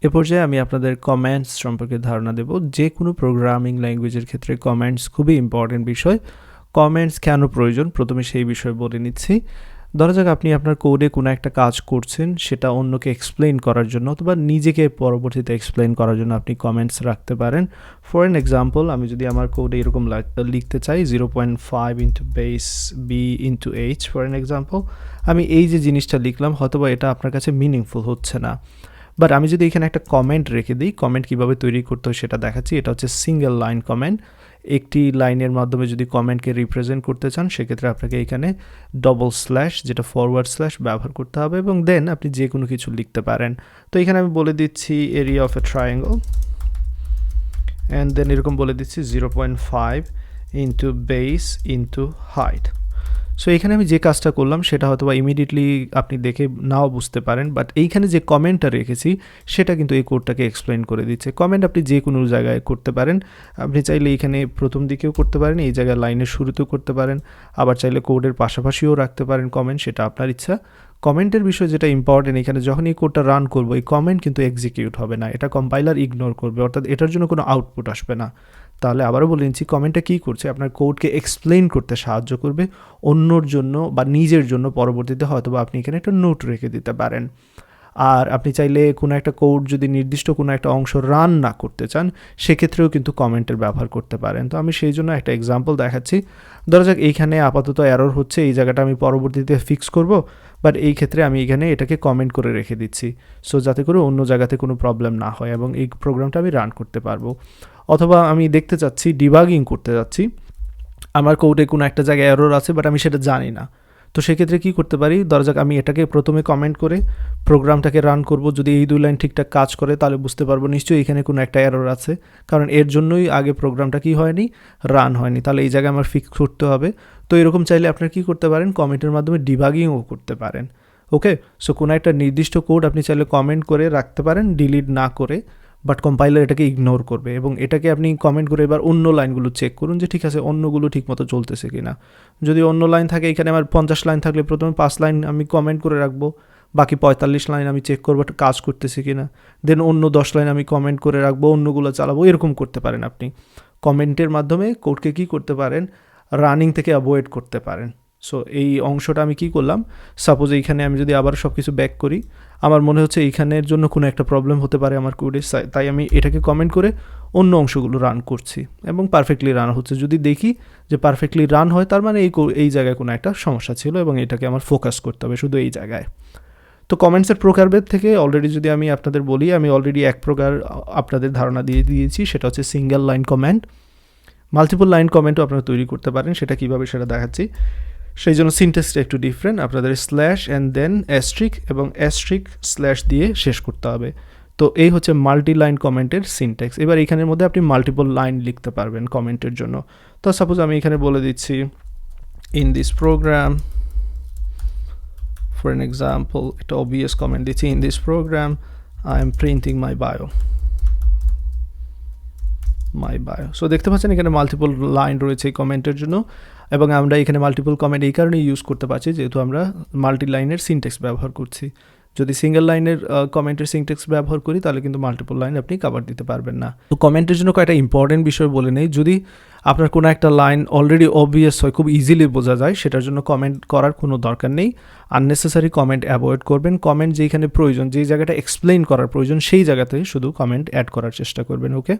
এ পর্যায়ে আমি আপনাদের কমেন্টস সম্পর্কে ধারণা দেব। যে কোনো প্রোগ্রামিং ল্যাঙ্গুয়েজের ক্ষেত্রে কমেন্টস খুবই ইম্পর্টেন্ট বিষয়। কমেন্টস কেন প্রয়োজন প্রথমে সেই বিষয়ে বলে নিচ্ছি। ধরা যাক আপনি আপনার কোডে কোনো একটা কাজ করছেন, সেটা অন্যকে এক্সপ্লেইন করার জন্য অথবা নিজেকে পরবর্তীতে এক্সপ্লেইন করার জন্য আপনি কমেন্টস রাখতে পারেন। ফর অ্যান এক্সাম্পল, আমি যদি আমার কোডে এরকম লিখতে চাই 0.5 into base B into H for an example, আমি এই যে জিনিসটা লিখলাম হয়তোবা এটা আপনার কাছে মিনিংফুল হচ্ছে না, বাট আমি যদি এখানে একটা কমেন্ট রেখে দিই, কমেন্ট কীভাবে তৈরি করতে হয় সেটা দেখাচ্ছি। এটা হচ্ছে সিঙ্গেল লাইন কমেন্ট। একটি লাইনের মাধ্যমে যদি কমেন্টকে রিপ্রেজেন্ট করতে চান সেক্ষেত্রে আপনাকে এখানে ডবল স্ল্যাশ যেটা ফরওয়ার্ড স্ল্যাশ ব্যবহার করতে হবে এবং দেন আপনি যে কোনো কিছু লিখতে পারেন। তো এখানে আমি বলে দিচ্ছি area of a triangle and then এরকম বলে দিচ্ছি 0.5 into base into height. So এখানে আমি যে কাজটা করলাম সেটা হয়তো বা ইমিডিয়েটলি আপনি দেখে নাও বুঝতে পারেন, বাট এইখানে যে কমেন্টটা রেখেছি সেটা কিন্তু এই কোডটাকে এক্সপ্লেন করে দিচ্ছে। কমেন্ট আপনি যে কোনো জায়গায় করতে পারেন, আপনি চাইলে এখানে প্রথম দিকেও করতে পারেন, এই জায়গায় লাইনের শুরুতেও করতে পারেন, আবার চাইলে কোডের পাশাপাশিও রাখতে পারেন কমেন্ট, সেটা আপনার ইচ্ছা। কমেন্টের বিষয় যেটা ইম্পর্টেন্ট, এখানে যখন এই কোডটা রান করবো এই কমেন্ট কিন্তু এক্সিকিউট হবে না, এটা কম্পাইলার ইগনোর করবে, অর্থাৎ এটার জন্য কোনো আউটপুট আসবে না। তাহলে আবারও বলে নিচ্ছি, কমেন্টটা কী করছে, আপনার কোডকে এক্সপ্লেইন করতে সাহায্য করবে অন্যর জন্য বা নিজের জন্য। পরবর্তীতে হয়তো বা আপনি এখানে একটা নোট রেখে দিতে পারেন। আর আপনি চাইলে কোনো একটা কোড যদি নির্দিষ্ট কোনো একটা অংশ রান না করতে চান সেক্ষেত্রেও কিন্তু কমেন্টের ব্যবহার করতে পারেন। তো আমি সেই জন্য একটা এক্সাম্পল দেখাচ্ছি। ধরা যাক এইখানে আপাতত এরর হচ্ছে, এই জায়গাটা আমি পরবর্তীতে ফিক্স করব, বাট এই ক্ষেত্রে আমি এখানে এটাকে কমেন্ট করে রেখে দিচ্ছি, সো যাতে করে অন্য জায়গাতে কোনো প্রবলেম না হয় এবং এই প্রোগ্রামটা আমি রান করতে পারবো। অথবা আমি দেখতে চাচ্ছি, ডিবাগিং করতে যাচ্ছি, আমার কোডে কোনো একটা জায়গায় এরর আছে বাট আমি সেটা জানি না, তো সেক্ষেত্রে কী করতে পারি, ধরা যাক আমি এটাকে প্রথমে কমেন্ট করে প্রোগ্রামটাকে রান করব। যদি এই 2 লাইন ঠিকঠাক কাজ করে তাহলে বুঝতে পারবো নিশ্চয়ই এখানে কোনো একটা এরর আছে, কারণ এর জন্যই আগে প্রোগ্রামটা কি হয়নি, রান হয়নি, তাহলে এই জায়গায় আমার ফিক্স করতে হবে। তো এরকম চাইলে আপনারা কী করতে পারেন, কমেন্টের মাধ্যমে ডিবাগিংও করতে পারেন। ওকে, সো কোনো একটা নির্দিষ্ট কোড আপনি চাইলে কমেন্ট করে রাখতে পারেন ডিলিট না করে, বাট কম্পাইলার এটাকে ইগনোর করবে এবং এটাকে আপনি কমেন্ট করে এবার অন্য লাইনগুলো চেক করুন যে ঠিক আছে অন্যগুলো ঠিকমতো চলতেছে কিনা। যদি অন্য লাইন থাকে, এখানে আমার 50 লাইন থাকলে প্রথমে 5 লাইন আমি কমেন্ট করে রাখবো, বাকি 45 লাইন আমি চেক করবো কাজ করতেছে কিনা, দেন অন্য 10 লাইন আমি কমেন্ট করে রাখবো, অন্যগুলো চালাবো। এরকম করতে পারেন আপনি কমেন্টের মাধ্যমে কোডকে কী করতে পারেন, রানিং থেকে অ্যাভয়েড করতে পারেন। সো এই অংশটা আমি কি করলাম, সাপোজ এইখানে আমি যদি আবার সব কিছু ব্যাক করি, আমার মনে হচ্ছে এইখানের জন্য কোনো একটা প্রবলেম হতে পারে আমার কোডে, তাই আমি এটাকে কমেন্ট করে অন্য অংশগুলো রান করছি এবং পারফেক্টলি রান হচ্ছে। যদি দেখি যে পারফেক্টলি রান হয়, তার মানে এই জায়গায় কোনো একটা সমস্যা ছিল এবং এটাকে আমার ফোকাস করতে হবে শুধু এই জায়গায়। তো কমেন্টসের প্রকারভেদ থেকে অলরেডি যদি আমি আপনাদের বলি, আমি অলরেডি এক প্রকার আপনাদের ধারণা দিয়ে দিয়েছি, সেটা হচ্ছে single line comment. Multiple line কমেন্টও আপনারা তৈরি করতে পারেন, সেটা কীভাবে সেটা দেখাচ্ছি। সেই জন্য সিনট্যাক্সটা একটু ডিফারেন্ট, আপনাদের স্ল্যাশ অ্যান্ড দেন অ্যাস্ট্রিক এবং অ্যাস্ট্রিক স্ল্যাশ দিয়ে শেষ করতে হবে। তো এই হচ্ছে মাল্টি লাইন কমেন্টের সিনট্যাক্স। এবার এখানের মধ্যে আপনি মাল্টিপল লাইন লিখতে পারবেন কমেন্টের জন্য। তো সাপোজ আমি এখানে বলে দিচ্ছি in this program, for an example একটা অবভিয়াস কমেন্ট দিচ্ছি, in this program I am printing my bio. So দেখতে পাচ্ছেন এখানে মাল্টিপল লাইন রয়েছে এই কমেন্টের জন্য, এবং আমরা এখানে মাল্টিপল কমেন্ট এই কারণে ইউজ করতে পারছি যেহেতু আমরা মাল্টি লাইনের সিনট্যাক্স ব্যবহার করছি। যদি সিঙ্গেল লাইনের কমেন্টের সিনট্যাক্স ব্যবহার করি তাহলে কিন্তু মাল্টিপল লাইন আপনি কভার দিতে পারবেন না। তো কমেন্টের জন্য কয়েকটা ইম্পর্টেন্ট বিষয় বলে নেই। যদি আপনার কোনো একটা লাইন অলরেডি অবভিয়াস হয়, খুব ইজিলি বোঝা যায়, সেটার জন্য কমেন্ট করার কোনো দরকার নেই। আননেসেসারি কমেন্ট অ্যাভয়েড করবেন। কমেন্ট যেখানে প্রয়োজন, যেই জায়গাটা এক্সপ্লেইন করার প্রয়োজন সেই জায়গাতে শুধু কমেন্ট অ্যাড করার চেষ্টা করবেন। ওকে।